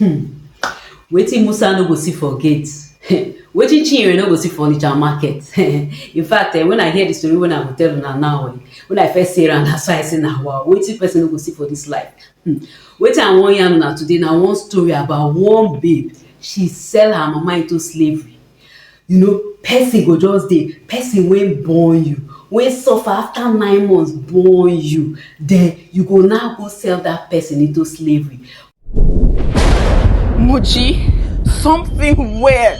Wetin Musa no go see for gate. Wetin Chinyere no go see for Onitsha market. In fact, when I hear the story, when I go tell una now, when I first say am, that's why I say na wow, wetin person no go see for this life. Wetin I wan yarn una today na one story about one babe. She sell her mama into slavery. Person go just dey, person wey born you, wey suffer after 9 months born you, then you go now go sell that person into slavery. Muji, something weird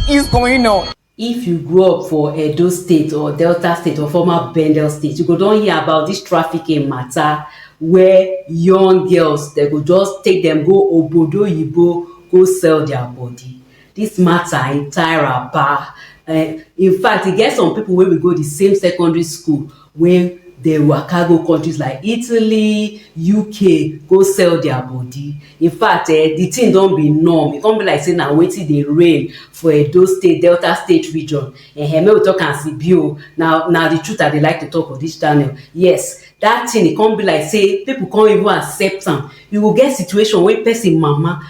is going on. If you grow up for Edo State or Delta State or former Bendel State, you go don hear about this trafficking matter where young girls dem go just take them go obodo oyibo go sell their body. This matter entire Aba. In fact, e get some people wey we go the same secondary school wey dey waka go countries like Italy, UK go sell their body. In fact, the thing don be norm. E come be like say na wetin dey reign for Edo State, Delta State region. Make we talk am as e be o. Na the truth I dey like to talk for this channel. Yes, that thing e come be like say people come even accept am. You go get situation wey person mama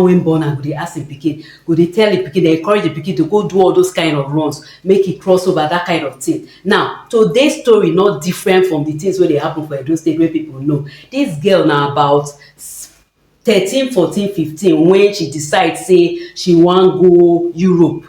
wey born am go dey ask im pikin, go dey tell im pikin, dey encourage the pikin to go do all those kind of runs, make e cross over, that kind of thing. Now, today's story not different from the things wey dey happen for Edo State wey people know. This girl na about 13, 14, 15 when she decide say she wan go Europe.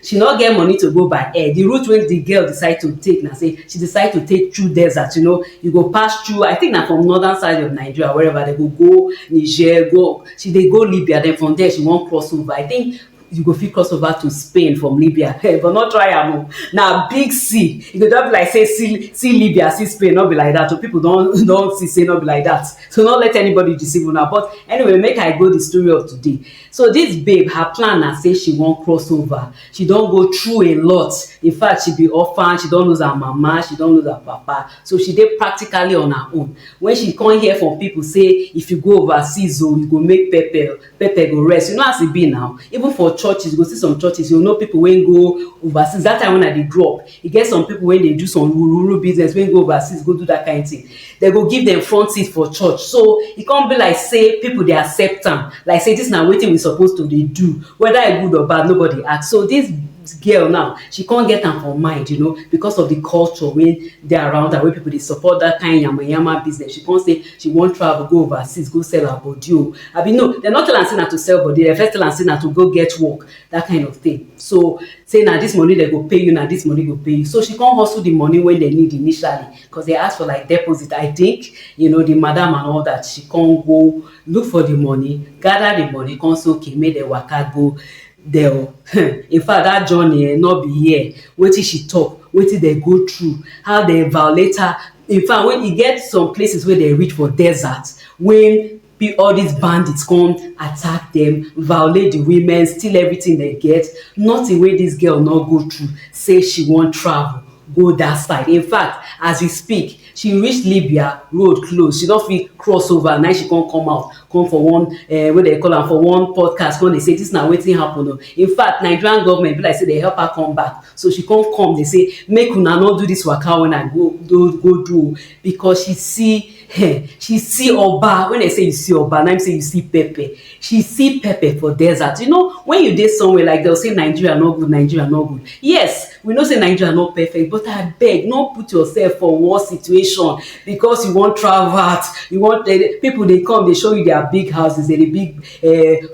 She no get money to go by air. The route wey the girl decide to take na say she decide to take through desert. You go pass through, I think na from northern side of Nigeria, wherever they go Niger, she dey go Libya, then from there she wan cross over. I think you go fit cross over to Spain from Libya. But not try am o. Na big sea. E go just be like say see Libya, see Spain, not be like that. So people don't see say not be like that. So not let anybody deceive una. But anyway, make I go the story of today. So this babe, her plan na say she wan cross over. She don go through a lot. In fact, she be orphan, she don lose her mama, she don lose her papa. So she dey practically on her own. When she come hear from people say if you go overseas you go make pepper go rest. You know as e be now. Even for churches, you go see some churches, people wey go overseas. That time when I dey grow up, e get some people wey dey do some rural business, wey go overseas go do that kind of thing. They go give them front seat for church. So e come be like say people dey accept am, like say this na wetin we suppose to dey do, whether e good or bad, nobody ask. So this girl now, she can't get am for mind, because of the culture wey dey around her, wey people dey support that kind yama business. She can't say she wan travel go overseas go sell her body o. Abi no, dem not tell am say na to sell body, dem first tell am say na to go get work, that kind of thing. So say na this money they go pay you, na this money go pay you. So she can't hustle the money when they need initially, because they ask for like deposit. I think the madam and all that, she can't go look for the money, gather the money, come say okay, make the waka go there. In fact, that journey not be here. Wetin she talk, wetin they go through, how they violate her. In fact, when you get some places where they reach for desert, when all these bandits come attack them, violate the women, steal everything they get, nothing wey this girl not go through, say she wan travel go that side. In fact, as we speak, she reach Libya, road close, she don fit cross over. Now she come out, come for one wey they call am for one podcast, when they say this na wetin happen o. In fact, Nigerian government be like say they help her come back, so she come they say make una no do this waka when I go do, because she see Oba. When they say you see Oba, now say you see pepper. She see pepper for desert. When you dey somewhere like they'll say Nigeria no good, Nigeria no good. Yes, we know say Nigeria not perfect, but I beg, not put yourself for worse situation because you want travel out. You want people, they come, they show you their big houses, they big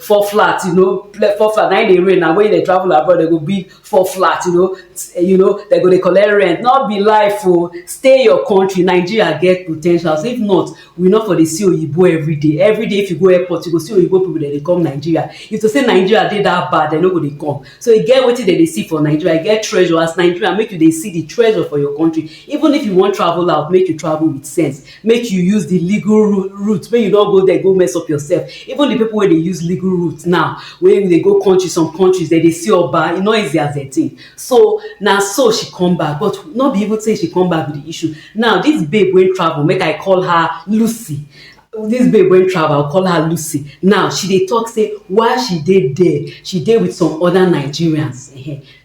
4 flats, 4 flat. Now they rain, and when they travel abroad, they go big 4 flats, they go they collect rent. Not be life. Stay your country. Nigeria get potential. So if not, we not for the see Oyibo every day. Every day if you go airport, you go see Oyibo people that they come Nigeria. If to say Nigeria did that bad, they no go they come. So you get wetin they see for Nigeria, get treasure as Nigeria, make you they see the treasure for your country. Even if you want travel out, make you travel with sense. Make you use the legal route. When you don't go there, go mess up yourself. Even the people where they use legal routes now, when they go countries, some countries they see Oba, it's not easy as a thing. So now so she come back, but not be able to say she come back with the issue. Now this babe went travel, make I call her Lucy. This babe went travel, I'll call her Lucy. Now she dey talk say while she did there, she did with some other Nigerians.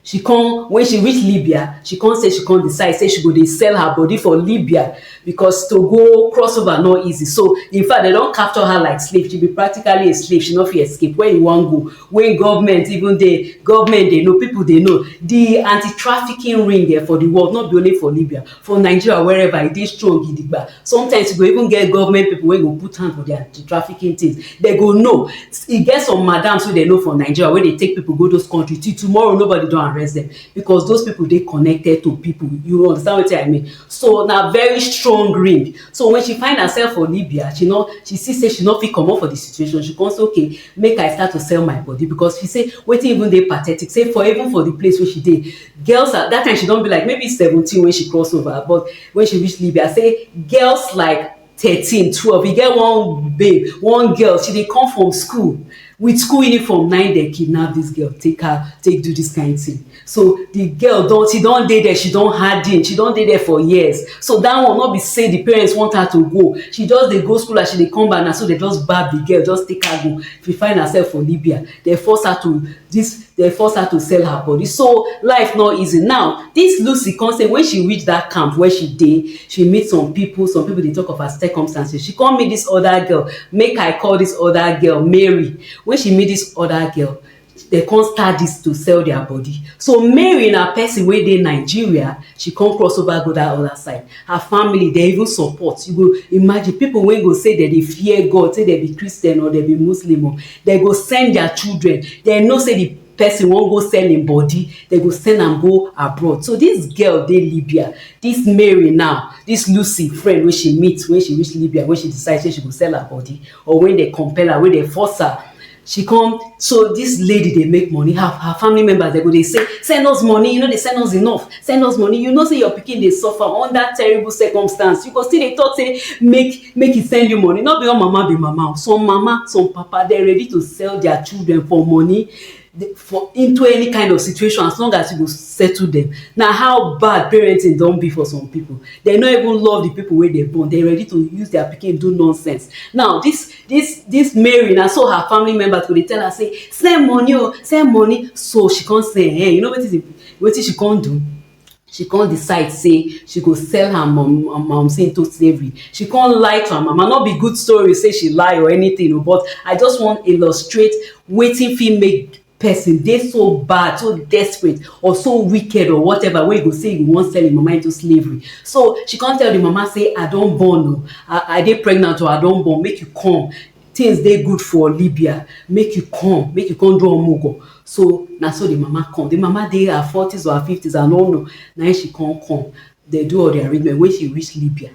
She come when she reach Libya, she come say she come decide say she go dey sell her body for Libya because to go cross over no easy. So in fact dem don capture her like slave. She be practically a slave. She no fit escape. Where you wan go? When government even dey government dey know, people dey know. The anti-trafficking ring for the world, not be only for Libya, for Nigeria, wherever, e dey strong gidigba. Sometimes you go even get government people wey go put hand for their anti-trafficking things. They go know. E get some madams wey dem know for Nigeria wey dey take people go those countries till tomorrow nobody don arrest them because those people dey connected to people. You understand wetin I mean? So na very strong ring. So when she find herself for Libya, she see say she no fit comot for the situation. She come say okay, make I start to sell my body because she say wetin even dey pathetic say for even for the place where she dey, girls at that time she don be like maybe 17 when she cross over, but when she reach Libya say girls like 13, 12, e get one babe, one girl, she dey come from school with school uniform, na im dem kidnap dis girl, take do dis kind thing. So the girl she don dey there, she don harden, she don dey there for years. So that one no be say the parents want her to go, she just dey go school and she dey come back, na so they just gbab the girl, just take her go. She find herself for Libya, they force her to sell her body. So life no easy. Now this Lucy come say when she reach that camp where she dey, she meet some people dey talk of her circumstances. She come meet this other girl, make I call this other girl Mary. When she meet this other girl, they come start this to sell their body. So Mary na person wey dey Nigeria, she come cross over go that other side. Her family dey even support. You go imagine people wey go say dem dey fear God, say dem be Christian or dem be Muslim, they go send their children. They know say the person wan go sell im body, they go send am go abroad. So this girl dey Libya, this Mary now, this Lucy friend wey she meet when she reach Libya, when she decide say she go sell her body, or when they compel her, when they force her, she come. So this lady dey make money. Her family members, they go dey say send us money, they send us enough, send us money. Say your pikin dey suffer under terrible circumstance, you go still dey talk say make e send you money. Not be all mama be mama. Some papa, they ready to sell their children for money, for into any kind of situation, as long as you go settle them. Now how bad parenting don be for some people. They no even love the people wey they born. They ready to use their pikin do nonsense. Now this Mary, na so her family members go dey tell her say send money, send money. So she come say wetin she come do? She come decide say she go sell her mom into slavery. She come lie to her mama. Not be good story say she lie or anything, but I just want illustrate wetin fit make person dey so bad, so desperate, or so wicked, or whatever, wey go say you wan sell im mama into slavery. So she come tell the mama say I don born, I dey pregnant, or I don born, make you come, things dey good for Libya, make you come do omugo. So na so the mama come. The mama dey her 40s or her 50s, I no know. Na she come. They do all the arrangement. When she reach Libya,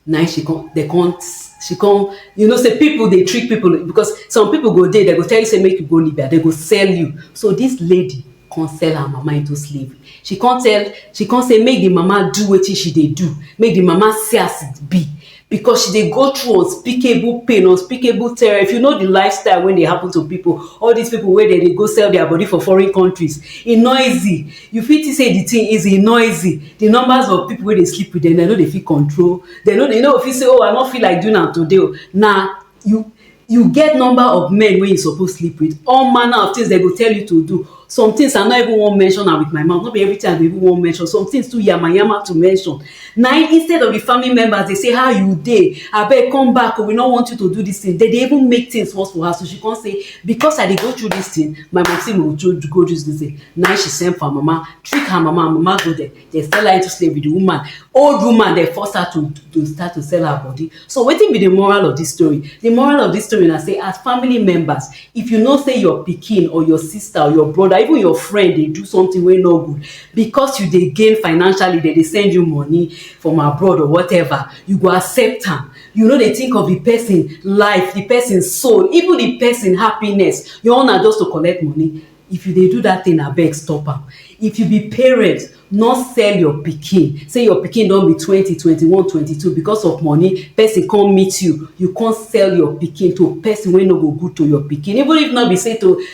now she come say people dey trick people, because some people go dey, they go tell you say make you go Libya, they go sell you. So this lady come sell her mama into slavery. She come say make the mama do wetin she dey do, make the mama see as it be, because she dey go through unspeakable pain, unspeakable terror. If you know the lifestyle when dey happen to people, all these people wey dey go sell their body for foreign countries, e no easy. You fit say the thing easy, e no easy. The numbers of people wey dey sleep with them, they no dey fit control. They no fit say, oh, I no feel like doing am today. Nah, you get number of men wey you suppose sleep with. All manner of things they go tell you to do. Some things I no even wan mention am with my mouth. No be everything I dey even wan mention. Some things too yama to mention. Now instead of the family members, they say how you dey, abeg come back, we no want you to do this thing. They even make things worse for her. So she come say because I dey go through this thing, my mom say me go through this thing. Now she send for her mama, trick her mama, and mama go there. They sell her into slavery. The woman, old woman, they force her to start to sell her body. So wetin be the moral of this story? The moral of this story na say as family members, if you know say your pikin or your sister or your brother, even your friend, dey do something wey no good, because you dey gain financially, they dey send you money from abroad or whatever, you go accept am. You no dey think of the person life, the person soul, even the person happiness. Your own na just to collect money. If you dey do that thing, abeg stop am. if you be parent, not sell your pikin. Say your pikin don be 20, 21, 22, because of money person come meet you, you come sell your pikin to person wey no go good to your pikin. Even if not be say to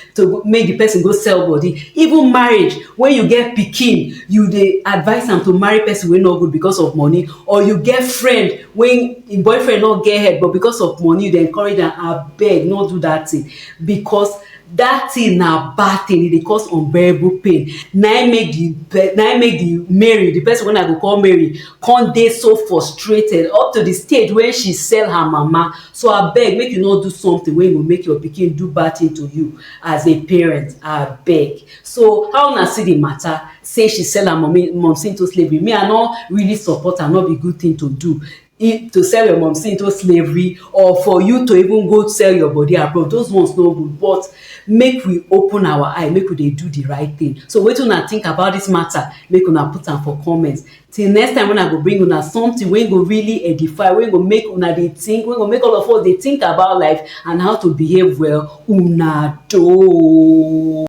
make the person go sell body. Even marriage, when you get pikin, you dey advise am to marry person wey no good because of money. Or you get friend wey im boyfriend no get head, but because of money you dey encourage am, abeg no do that thing, because that thing na bad thing. E dey cause unbearable pain. Na im make the Mary, the person wey I go call Mary, come dey so frustrated up to the stage wey she sell her mama. So abeg, make you no do something wey go make your pikin do bad thing to you as a parent, abeg. So how una see the matter? Say she sell her momsi into slavery. Me, I no really support am, no be good thing to do. To sell your momsi into slavery, or for you to even go sell your body abroad, those ones no good. But make we open our eye, make we dey do the right thing. So wetin una think about this matter? Make una put am for comment. Till next time, when I go bring una something wey go really edify, wey go make una dey think, wey go make all of us dey think about life and how to behave well. Una do.